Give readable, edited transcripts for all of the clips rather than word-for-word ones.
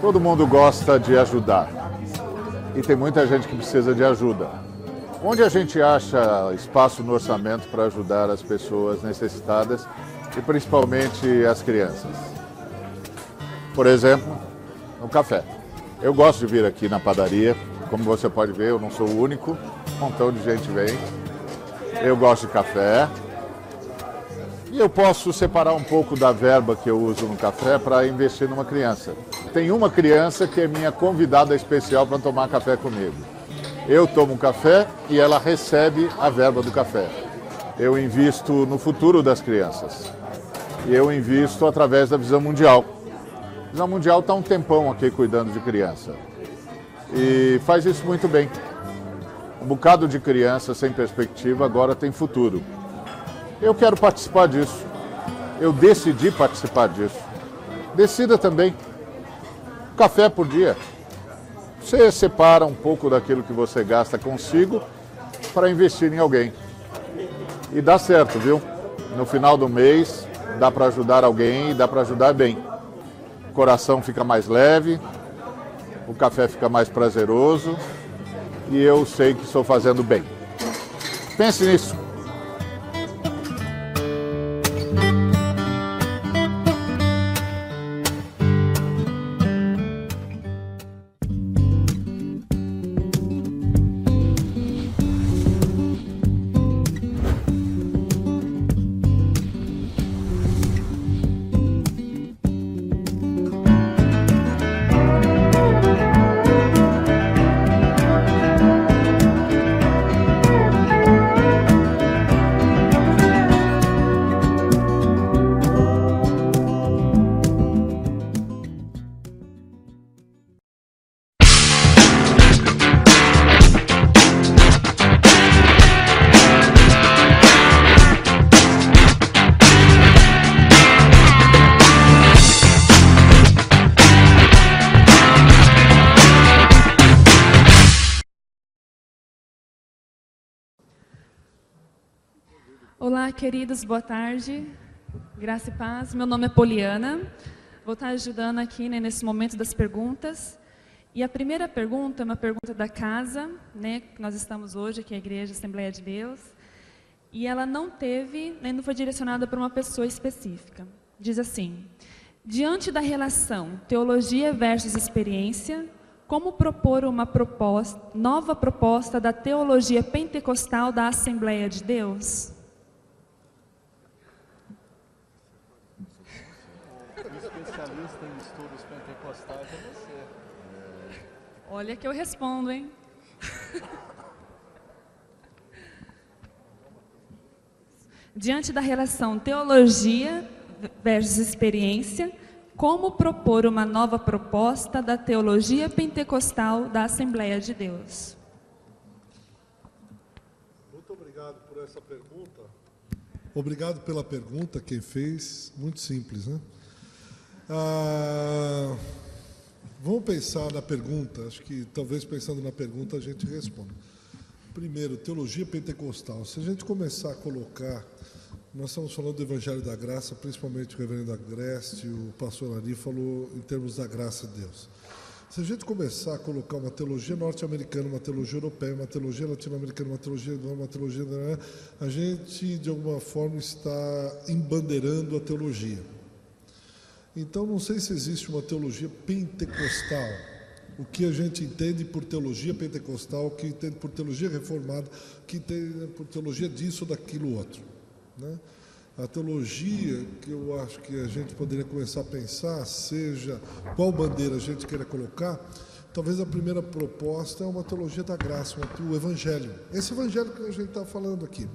Todo mundo gosta de ajudar e tem muita gente que precisa de ajuda. Onde a gente acha espaço no orçamento para ajudar as pessoas necessitadas e principalmente as crianças? Por exemplo, no café. Eu gosto de vir aqui na padaria, como você pode ver, eu não sou o único, um montão de gente vem. Eu gosto de café e eu posso separar um pouco da verba que eu uso no café para investir numa criança. Tem uma criança que é minha convidada especial para tomar café comigo. Eu tomo café e ela recebe a verba do café. Eu invisto no futuro das crianças. E eu invisto através da Visão Mundial. A Visão Mundial está um tempão aqui cuidando de criança. E faz isso muito bem. Um bocado de criança sem perspectiva agora tem futuro. Eu quero participar disso. Eu decidi participar disso. Decida também. Café por dia. Você separa um pouco daquilo que você gasta consigo para investir em alguém. E dá certo, viu? No final do mês, dá para ajudar alguém e dá para ajudar bem. O coração fica mais leve, o café fica mais prazeroso e eu sei que estou fazendo bem. Pense nisso. Olá, queridos, boa tarde. Graça e paz. Meu nome é Poliana. Vou estar ajudando aqui, nesse momento das perguntas. E a primeira pergunta é uma pergunta da casa, que nós estamos hoje, aqui a Igreja Assembleia de Deus. E ela não foi direcionada para uma pessoa específica. Diz assim: diante da relação teologia versus experiência, como propor uma nova proposta da teologia pentecostal da Assembleia de Deus? Especialista em estudos pentecostais é você. Olha que eu respondo, hein? Diante da relação teologia versus experiência, como propor uma nova proposta da teologia pentecostal da Assembleia de Deus? Muito obrigado por essa pergunta. Obrigado pela pergunta, quem fez. Muito simples, né? Vamos pensar na pergunta. Acho que talvez pensando na pergunta a gente responda. Primeiro, teologia pentecostal. Se a gente começar a colocar, nós estamos falando do Evangelho da Graça, principalmente o reverendo Agreste, o pastor Ari falou em termos da graça de Deus. Se a gente começar a colocar uma teologia norte-americana, uma teologia europeia, uma teologia latino-americana, uma teologia, a gente de alguma forma está embandeirando a teologia. Então, não sei se existe uma teologia pentecostal. O que a gente entende por teologia pentecostal, o que entende por teologia reformada, o que entende por teologia disso ou daquilo outro, né? A teologia que eu acho que a gente poderia começar a pensar, seja qual bandeira a gente queira colocar, talvez a primeira proposta é uma teologia da graça, o Evangelho. Esse Evangelho que a gente está falando aqui.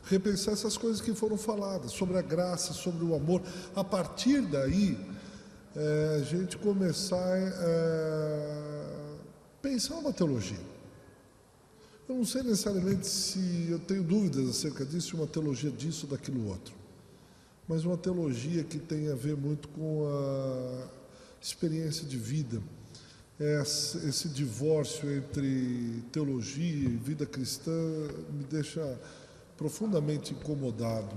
Repensar essas coisas que foram faladas, sobre a graça, sobre o amor. A partir daí, a gente começar a pensar uma teologia. Eu não sei necessariamente se eu tenho dúvidas acerca disso, uma teologia disso ou daquilo outro. Mas uma teologia que tem a ver muito com a experiência de vida. Esse divórcio entre teologia e vida cristã me deixa profundamente incomodado,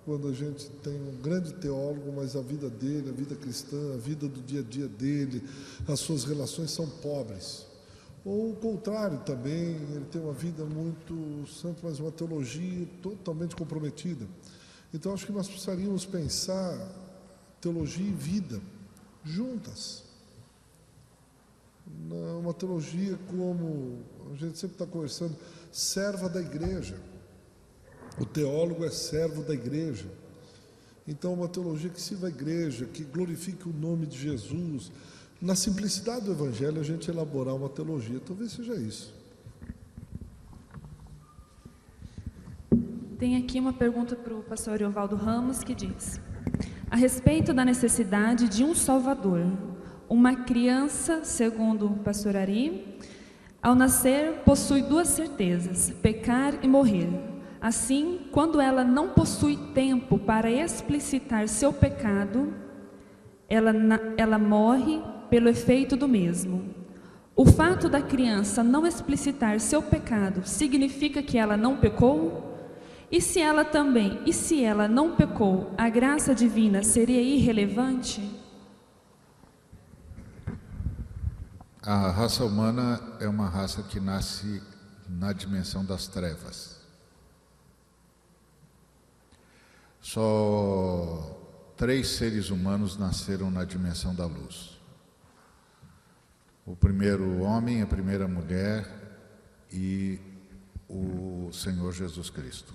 quando a gente tem um grande teólogo, mas a vida dele, a vida cristã, a vida do dia a dia dele, as suas relações são pobres. Ou o contrário também, ele tem uma vida muito santa, mas uma teologia totalmente comprometida. Então acho que nós precisaríamos pensar teologia e vida juntas. Uma teologia como, a gente sempre está conversando, serva da igreja. O teólogo é servo da igreja. Então, uma teologia que sirva a igreja, que glorifique o nome de Jesus. Na simplicidade do Evangelho, a gente elaborar uma teologia. Talvez seja isso. Tem aqui uma pergunta para o pastor Evaldo Ramos, que diz: a respeito da necessidade de um Salvador, uma criança, segundo o pastor Ari, ao nascer possui duas certezas: pecar e morrer. Assim, quando ela não possui tempo para explicitar seu pecado, ela morre pelo efeito do mesmo. O fato da criança não explicitar seu pecado significa que ela não pecou? E se ela não pecou, a graça divina seria irrelevante? A raça humana é uma raça que nasce na dimensão das trevas. Só 3 seres humanos nasceram na dimensão da luz. O primeiro homem, a primeira mulher e o Senhor Jesus Cristo.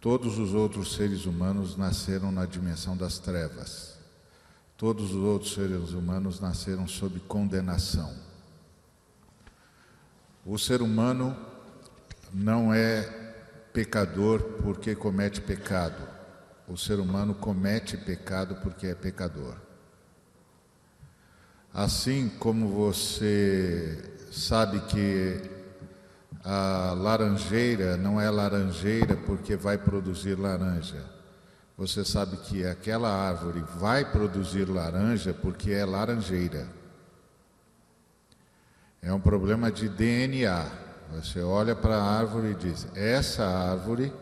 Todos os outros seres humanos nasceram na dimensão das trevas. Todos os outros seres humanos nasceram sob condenação. O ser humano não é pecador porque comete pecado. O ser humano comete pecado porque é pecador. Assim como você sabe que a laranjeira não é laranjeira porque vai produzir laranja. Você sabe que aquela árvore vai produzir laranja porque é laranjeira. É um problema de DNA. Você olha para a árvore e diz: essa árvore,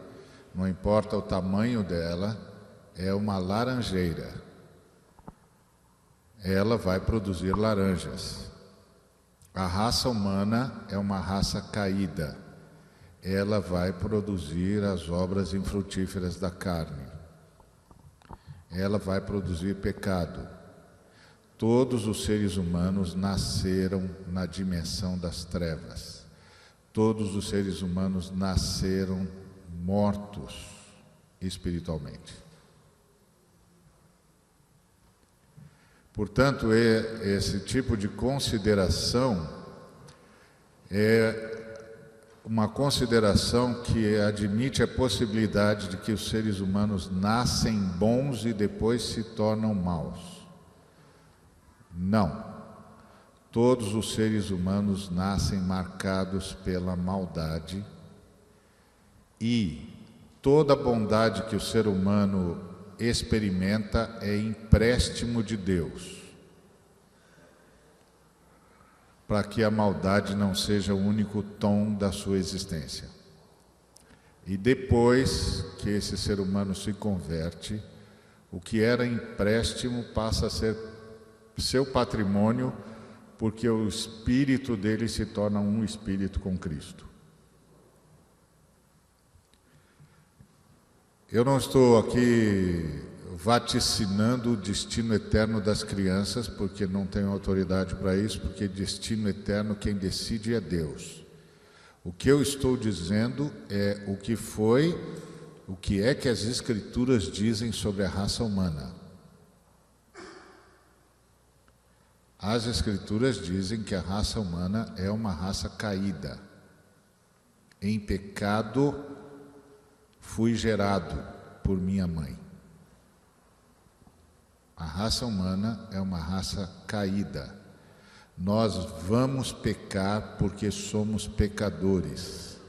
não importa o tamanho dela, é uma laranjeira. Ela vai produzir laranjas. A raça humana é uma raça caída. Ela vai produzir as obras infrutíferas da carne. Ela vai produzir pecado. Todos os seres humanos nasceram na dimensão das trevas. Todos os seres humanos nasceram mortos espiritualmente. Portanto, esse tipo de consideração é uma consideração que admite a possibilidade de que os seres humanos nascem bons e depois se tornam maus. Não. Todos os seres humanos nascem marcados pela maldade e toda bondade que o ser humano experimenta é empréstimo de Deus, para que a maldade não seja o único tom da sua existência. E depois que esse ser humano se converte, o que era empréstimo passa a ser seu patrimônio, porque o espírito dele se torna um espírito com Cristo. Eu não estou aqui vaticinando o destino eterno das crianças, porque não tenho autoridade para isso, porque destino eterno quem decide é Deus. O que eu estou dizendo é o que é que as Escrituras dizem sobre a raça humana. As Escrituras dizem que a raça humana é uma raça caída. Em pecado fui gerado por minha mãe. A raça humana é uma raça caída. Nós vamos pecar porque somos pecadores.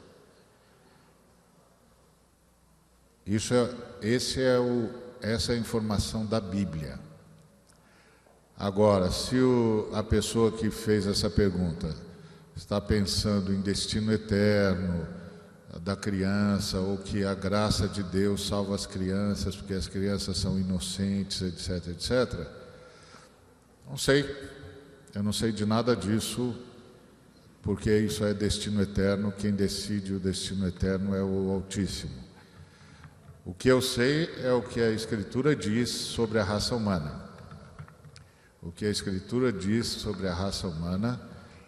Essa é a informação da Bíblia. Agora, se a pessoa que fez essa pergunta está pensando em destino eterno, da criança, ou que a graça de Deus salva as crianças, porque as crianças são inocentes, etc, etc. Não sei, eu não sei de nada disso, porque isso é destino eterno, quem decide o destino eterno é o Altíssimo. O que eu sei é o que a Escritura diz sobre a raça humana. O que a Escritura diz sobre a raça humana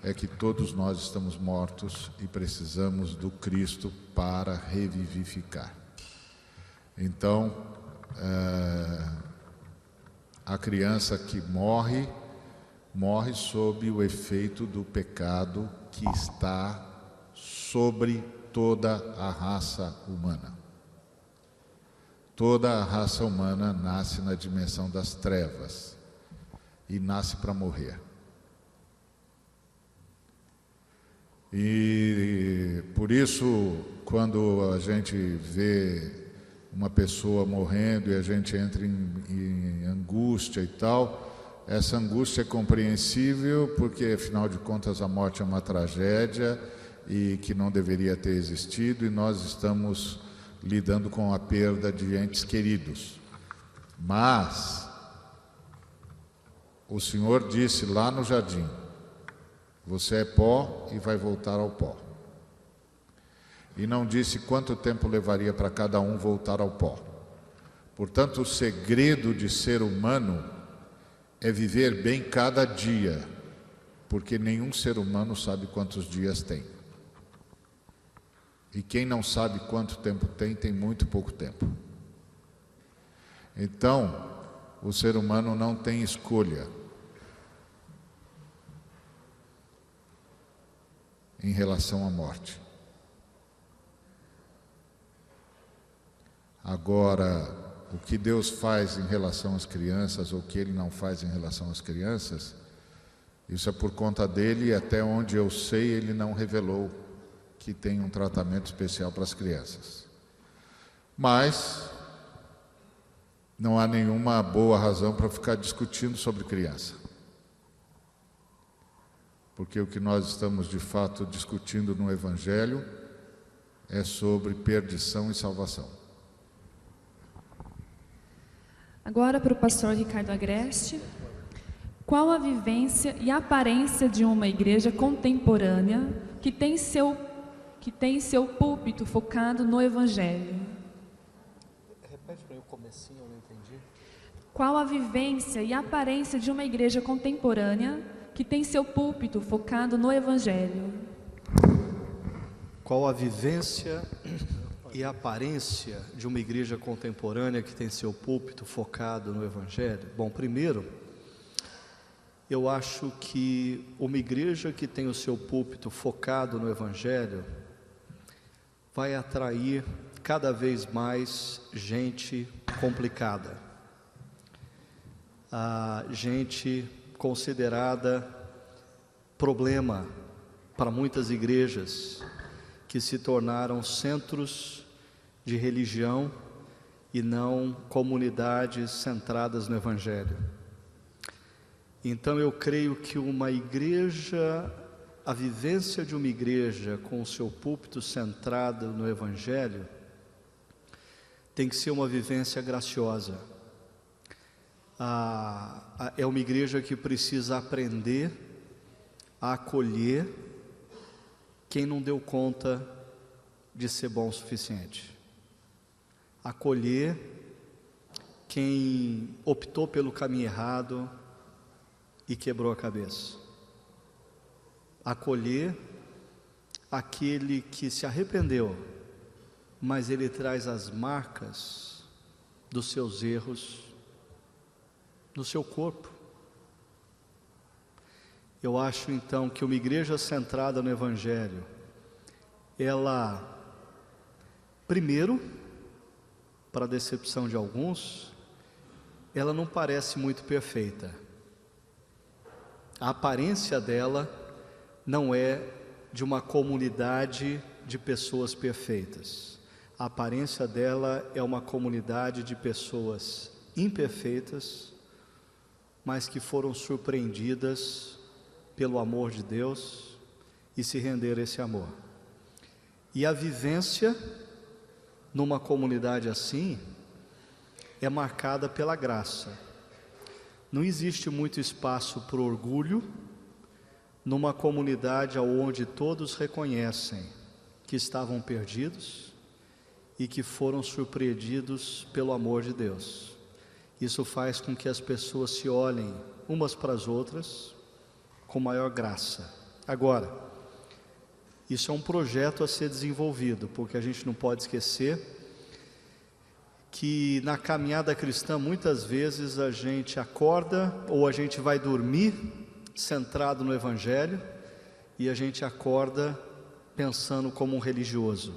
é que todos nós estamos mortos e precisamos do Cristo para revivificar. Então, a criança que morre sob o efeito do pecado que está sobre toda a raça humana. Toda a raça humana nasce na dimensão das trevas e nasce para morrer. E por isso, quando a gente vê uma pessoa morrendo e a gente entra em angústia e tal, essa angústia é compreensível, porque afinal de contas a morte é uma tragédia e que não deveria ter existido, e nós estamos lidando com a perda de entes queridos. Mas o Senhor disse lá no jardim: você é pó e vai voltar ao pó. E não disse quanto tempo levaria para cada um voltar ao pó. Portanto, o segredo de ser humano é viver bem cada dia, porque nenhum ser humano sabe quantos dias tem. E quem não sabe quanto tempo tem, tem muito pouco tempo. Então, o ser humano não tem escolha em relação à morte. Agora, o que Deus faz em relação às crianças, ou o que Ele não faz em relação às crianças, isso é por conta dele, e até onde eu sei, Ele não revelou que tem um tratamento especial para as crianças. Mas não há nenhuma boa razão para ficar discutindo sobre criança. Porque o que nós estamos de fato discutindo no Evangelho é sobre perdição e salvação. Agora para o pastor Ricardo Agreste. Qual a vivência e aparência de uma igreja contemporânea que tem seu púlpito focado no Evangelho? Repete para mim o comecinho, eu não entendi. Qual a vivência e aparência de uma igreja contemporânea que tem seu púlpito focado no Evangelho? Qual a vivência e a aparência de uma igreja contemporânea que tem seu púlpito focado no Evangelho? Bom, primeiro, eu acho que uma igreja que tem o seu púlpito focado no Evangelho vai atrair cada vez mais gente complicada, a gente considerada problema para muitas igrejas que se tornaram centros de religião e não comunidades centradas no Evangelho. Então eu creio que uma igreja, a vivência de uma igreja com o seu púlpito centrado no Evangelho, tem que ser uma vivência graciosa. É uma igreja que precisa aprender a acolher quem não deu conta de ser bom o suficiente. Acolher quem optou pelo caminho errado e quebrou a cabeça. Acolher aquele que se arrependeu, mas ele traz as marcas dos seus erros no seu corpo. Eu acho então que uma igreja centrada no Evangelho, ela, primeiro, para a decepção de alguns, ela não parece muito perfeita. A aparência dela não é de uma comunidade de pessoas perfeitas. A aparência dela é uma comunidade de pessoas imperfeitas, mas que foram surpreendidas pelo amor de Deus e se renderam a esse amor. E a vivência numa comunidade assim é marcada pela graça. Não existe muito espaço para o orgulho numa comunidade onde todos reconhecem que estavam perdidos e que foram surpreendidos pelo amor de Deus. Isso faz com que as pessoas se olhem umas para as outras com maior graça. Agora, isso é um projeto a ser desenvolvido, porque a gente não pode esquecer que na caminhada cristã muitas vezes a gente acorda ou a gente vai dormir centrado no Evangelho e a gente acorda pensando como um religioso.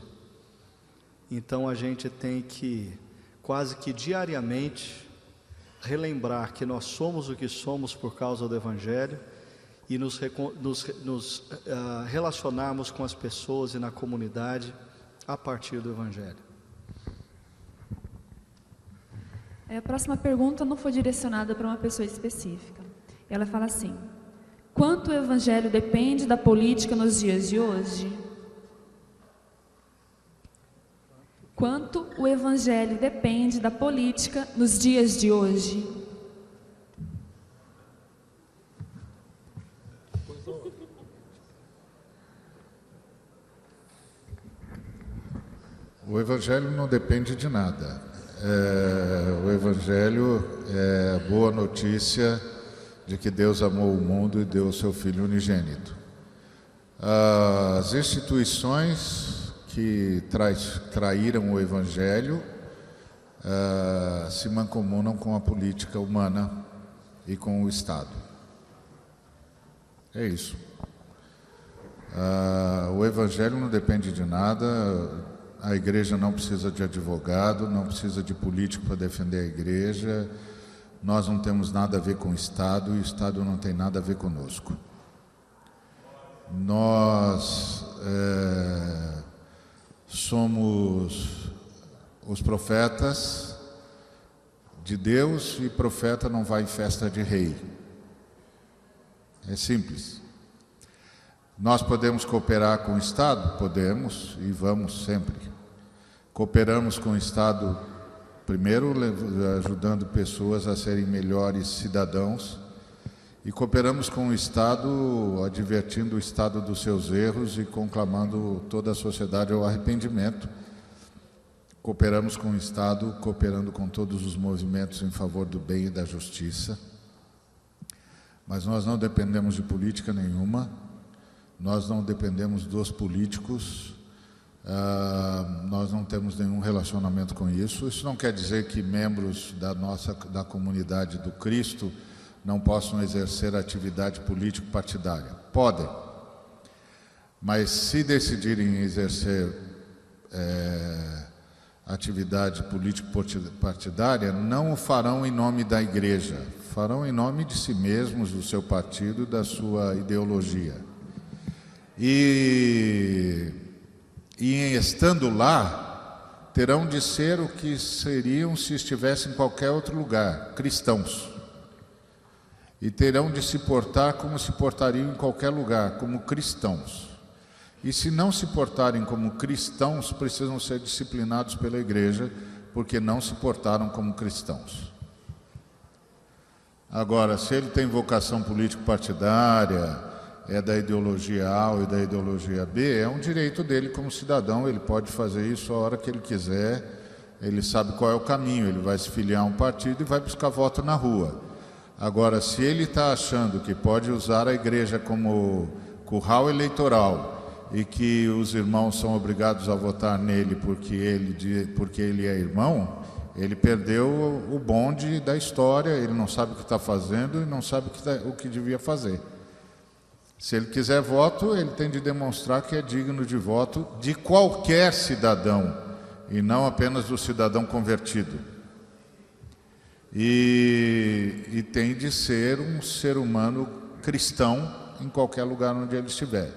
Então a gente tem que quase que diariamente relembrar que nós somos o que somos por causa do Evangelho e nos relacionarmos com as pessoas e na comunidade a partir do Evangelho. A próxima pergunta não foi direcionada para uma pessoa específica. Ela fala assim: quanto o Evangelho depende da política nos dias de hoje? Quanto o Evangelho depende da política nos dias de hoje? O Evangelho não depende de nada. O Evangelho é a boa notícia de que Deus amou o mundo e deu o seu Filho unigênito. As instituições que traíram o Evangelho se mancomunam com a política humana e com o Estado. É isso. O Evangelho não depende de nada. A igreja não precisa de advogado, não precisa de político para defender a igreja. Nós não temos nada a ver com o Estado e o Estado não tem nada a ver conosco. Nós somos os profetas de Deus e profeta não vai em festa de rei. É simples. Nós podemos cooperar com o Estado? Podemos e vamos sempre. Cooperamos com o Estado, primeiro ajudando pessoas a serem melhores cidadãos, e cooperamos com o Estado advertindo o Estado dos seus erros e conclamando toda a sociedade ao arrependimento. Cooperamos com o Estado, cooperando com todos os movimentos em favor do bem e da justiça. Mas nós não dependemos de política nenhuma, nós não dependemos dos políticos, nós não temos nenhum relacionamento com isso. Isso não quer dizer que membros da comunidade do Cristo não possam exercer atividade político-partidária. Podem, mas se decidirem exercer atividade político-partidária, não o farão em nome da igreja, farão em nome de si mesmos, do seu partido, da sua ideologia. E estando lá, terão de ser o que seriam se estivessem em qualquer outro lugar, cristãos. E terão de se portar como se portariam em qualquer lugar, como cristãos. E se não se portarem como cristãos, precisam ser disciplinados pela igreja, porque não se portaram como cristãos. Agora, se ele tem vocação político-partidária, é da ideologia A ou da ideologia B, é um direito dele como cidadão, ele pode fazer isso a hora que ele quiser, ele sabe qual é o caminho, ele vai se filiar a um partido e vai buscar voto na rua. Agora, se ele está achando que pode usar a igreja como curral eleitoral e que os irmãos são obrigados a votar nele porque ele é irmão, ele perdeu o bonde da história, ele não sabe o que está fazendo e não sabe o que devia fazer. Se ele quiser voto, ele tem de demonstrar que é digno de voto de qualquer cidadão e não apenas do cidadão convertido. E tem de ser um ser humano cristão em qualquer lugar onde ele estiver.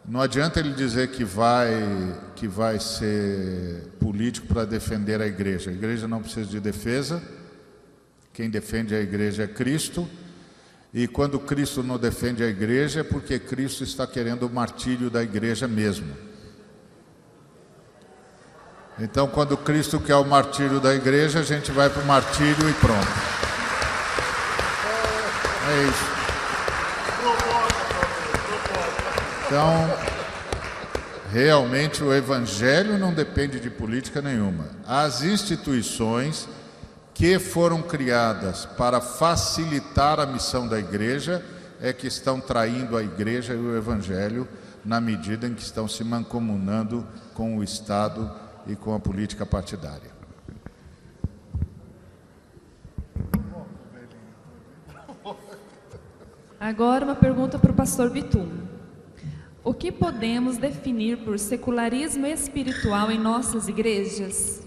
Não adianta ele dizer que vai ser político para defender a igreja. A igreja não precisa de defesa. Quem defende a igreja é Cristo. E quando Cristo não defende a igreja é porque Cristo está querendo o martírio da igreja mesmo. Então, quando Cristo quer o martírio da igreja, a gente vai para o martírio e pronto. É isso. Então, realmente o evangelho não depende de política nenhuma. As instituições que foram criadas para facilitar a missão da igreja é que estão traindo a igreja e o evangelho na medida em que estão se mancomunando com o Estado e com a política partidária. Agora uma pergunta para o pastor Bitum. O que podemos definir por secularismo espiritual em nossas igrejas?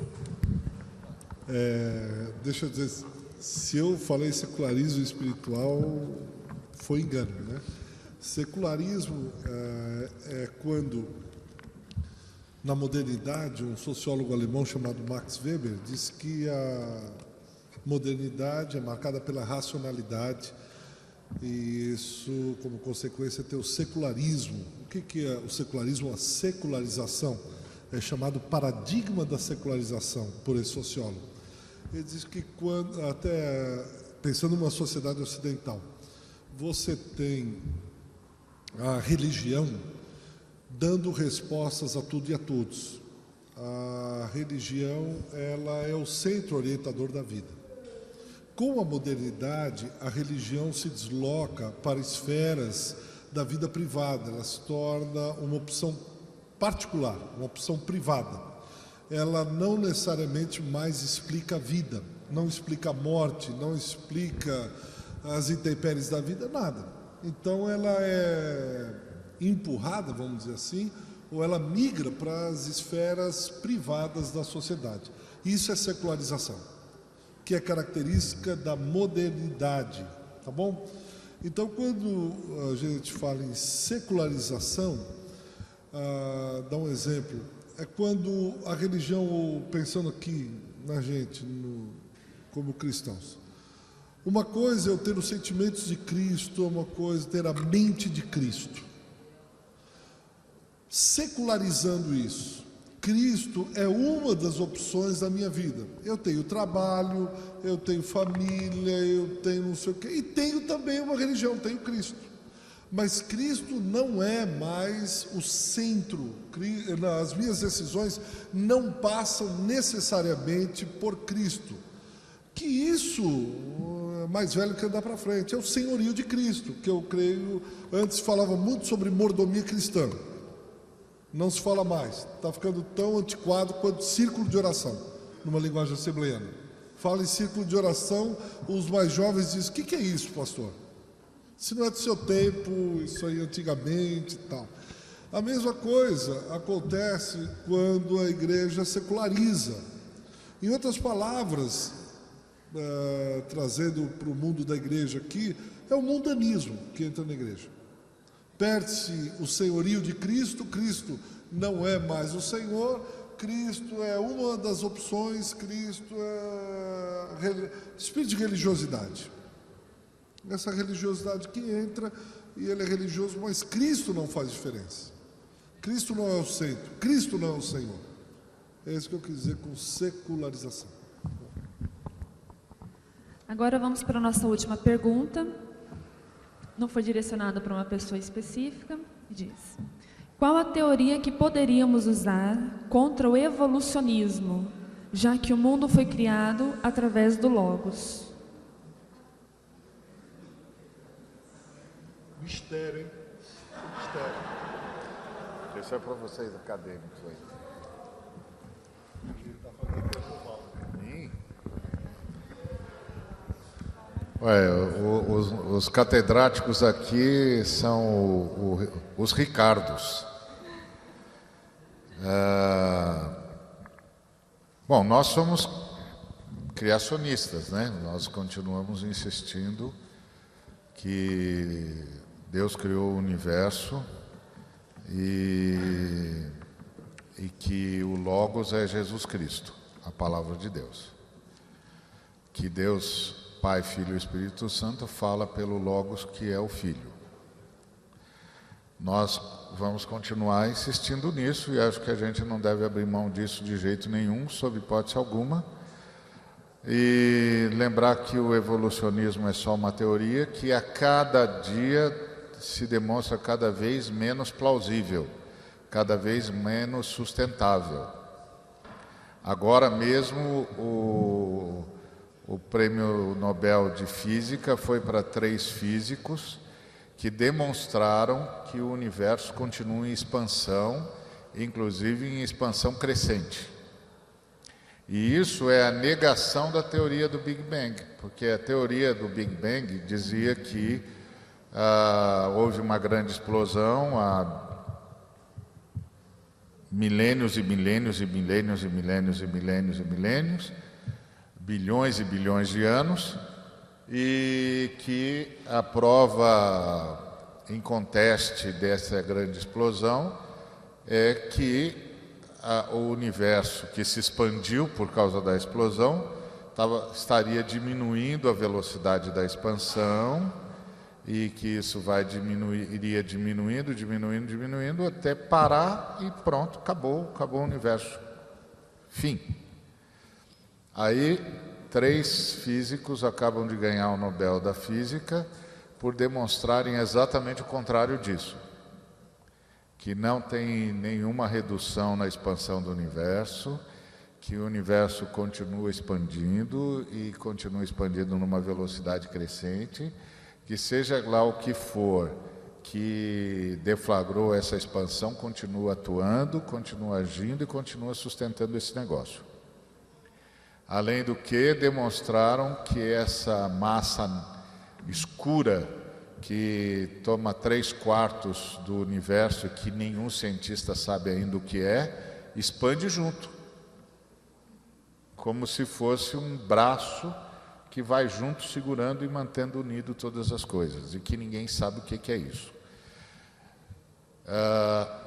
Deixa eu dizer, se eu falei secularismo espiritual, foi engano, né? Secularismo é quando, na modernidade, um sociólogo alemão chamado Max Weber disse que a modernidade é marcada pela racionalidade e isso, como consequência, tem o secularismo. O que é o secularismo? A secularização é chamado paradigma da secularização por esse sociólogo. Ele diz que quando, até pensando numa sociedade ocidental, você tem a religião dando respostas a tudo e a todos. A religião, ela é o centro orientador da vida. Com a modernidade, a religião se desloca para esferas da vida privada, ela se torna uma opção particular, uma opção privada. Ela não necessariamente mais explica a vida, não explica a morte, não explica as intempéries da vida, nada. Então ela é empurrada, vamos dizer assim, ou ela migra para as esferas privadas da sociedade. Isso é secularização, que é característica da modernidade, tá bom? Então, quando a gente fala em secularização, dá um exemplo, é quando a religião, pensando aqui na gente, como cristãos, uma coisa é eu ter os sentimentos de Cristo, uma coisa é ter a mente de Cristo. Secularizando isso, Cristo é uma das opções da minha vida. Eu tenho trabalho, eu tenho família, eu tenho não sei o quê, e tenho também uma religião, tenho Cristo. Mas Cristo não é mais o centro, as minhas decisões não passam necessariamente por Cristo. Que isso é mais velho que andar para frente, é o senhorio de Cristo, que eu creio, antes falava muito sobre mordomia cristã. Não se fala mais, está ficando tão antiquado quanto círculo de oração, numa linguagem assembleiana. Fala em círculo de oração, os mais jovens dizem, o que é isso, pastor? Se não é do seu tempo, isso aí antigamente e tal. A mesma coisa acontece quando a igreja seculariza. Em outras palavras, trazendo para o mundo da igreja aqui, é o mundanismo que entra na igreja. Perde-se o senhorio de Cristo, Cristo não é mais o Senhor, Cristo é uma das opções, Cristo é espírito de religiosidade. Essa religiosidade que entra, e ele é religioso, mas Cristo não faz diferença. Cristo não é o centro, Cristo não é o Senhor. É isso que eu quis dizer com secularização. Agora vamos para a nossa última pergunta. Não foi direcionada para uma pessoa específica. Diz: qual a teoria que poderíamos usar contra o evolucionismo, já que o mundo foi criado através do Logos? Mistério, hein? Mistério. Isso é para vocês acadêmicos aí. Os catedráticos aqui são os Ricardos. Bom, nós somos criacionistas, né? Nós continuamos insistindo que Deus criou o universo e que o Logos é Jesus Cristo, a palavra de Deus. Que Deus, Pai, Filho e Espírito Santo, fala pelo Logos, que é o Filho. nós vamos continuar insistindo nisso e acho que a gente não deve abrir mão disso de jeito nenhum, sob hipótese alguma. E lembrar que o evolucionismo é só uma teoria que a cada dia se demonstra cada vez menos plausível, cada vez menos sustentável. Agora mesmo o Prêmio Nobel de Física foi para 3 físicos que demonstraram que o universo continua em expansão, inclusive em expansão crescente. E isso é a negação da teoria do Big Bang, porque a teoria do Big Bang dizia que houve uma grande explosão há milênios e milênios e milênios e milênios e milênios e milênios, bilhões e bilhões de anos, e que a prova em conteste dessa grande explosão é que o universo que se expandiu por causa da explosão estaria diminuindo a velocidade da expansão e que isso iria diminuindo até parar e pronto, acabou o universo. Fim. Aí 3 físicos acabam de ganhar o Nobel da Física por demonstrarem exatamente o contrário disso, que não tem nenhuma redução na expansão do universo, que o universo continua expandindo e continua expandindo numa velocidade crescente, que seja lá o que for que deflagrou essa expansão, continua atuando, continua agindo e continua sustentando esse negócio. Além do que, demonstraram que essa massa escura que toma 3/4 do universo, que nenhum cientista sabe ainda o que é, expande junto, como se fosse um braço que vai junto segurando e mantendo unido todas as coisas, e que ninguém sabe o que é isso.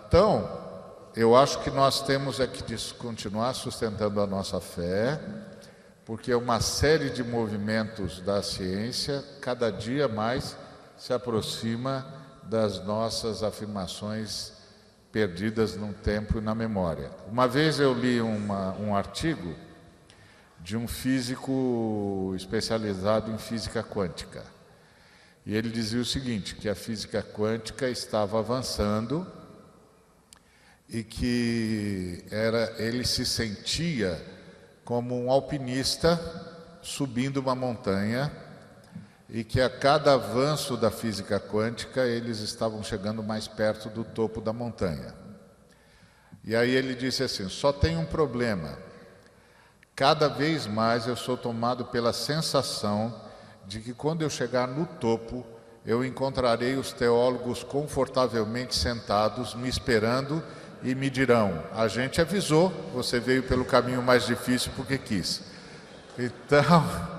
Então, eu acho que nós temos que continuar sustentando a nossa fé, porque uma série de movimentos da ciência cada dia mais se aproxima das nossas afirmações perdidas no tempo e na memória. Uma vez eu li um artigo de um físico especializado em física quântica. E ele dizia o seguinte, que a física quântica estava avançando e que ele se sentia como um alpinista subindo uma montanha e que a cada avanço da física quântica eles estavam chegando mais perto do topo da montanha. E aí ele disse assim, só tem um problema. Cada vez mais eu sou tomado pela sensação de que quando eu chegar no topo, eu encontrarei os teólogos confortavelmente sentados, me esperando e me dirão, a gente avisou, você veio pelo caminho mais difícil porque quis. Então,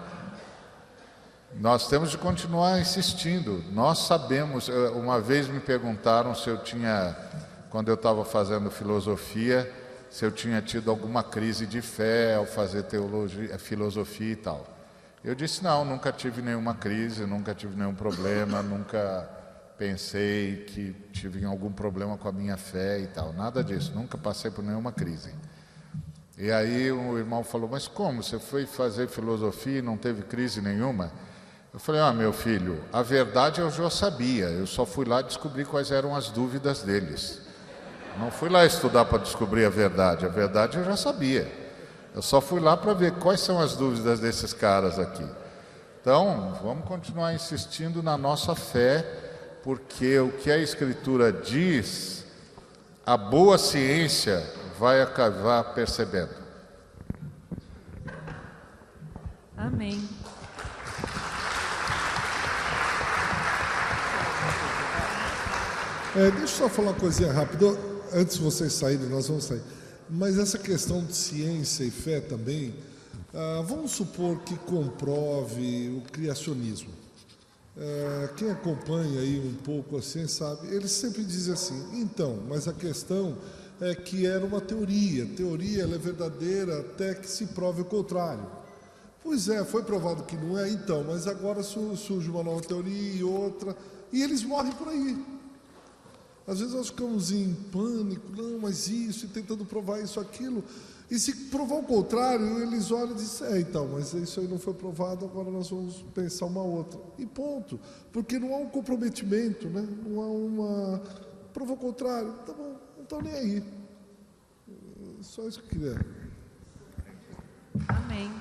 nós temos de continuar insistindo. Nós sabemos, uma vez me perguntaram se eu tinha, quando eu estava fazendo filosofia, se eu tinha tido alguma crise de fé ao fazer filosofia e tal. Eu disse, não, nunca tive nenhuma crise, nunca tive nenhum problema, nunca pensei que tive algum problema com a minha fé e tal, nada disso, nunca passei por nenhuma crise. E aí o irmão falou, mas como, você foi fazer filosofia e não teve crise nenhuma? Eu falei, meu filho, a verdade eu já sabia, eu só fui lá descobrir quais eram as dúvidas deles. Não fui lá estudar para descobrir a verdade eu já sabia. Eu só fui lá para ver quais são as dúvidas desses caras aqui. Então, vamos continuar insistindo na nossa fé, porque o que a Escritura diz, a boa ciência vai acabar percebendo. Amém. Deixa eu só falar uma coisinha rápida. Antes de vocês saírem, nós vamos sair. Mas essa questão de ciência e fé também, vamos supor que comprove o criacionismo. Quem acompanha aí um pouco a ciência sabe, eles sempre dizem assim, então, mas a questão é que era uma teoria. Teoria ela é verdadeira até que se prove o contrário. Pois é, foi provado que não é, então, mas agora surge uma nova teoria e outra, e eles morrem por aí. Às vezes nós ficamos em pânico, não, mas isso, e tentando provar isso, aquilo. E se provar o contrário, eles olham e dizem, então, mas isso aí não foi provado, agora nós vamos pensar uma outra. E ponto. Porque não há um comprometimento, né? Não há uma... Provou o contrário, tá bom, não estão nem aí. Só isso que eu queria. Amém.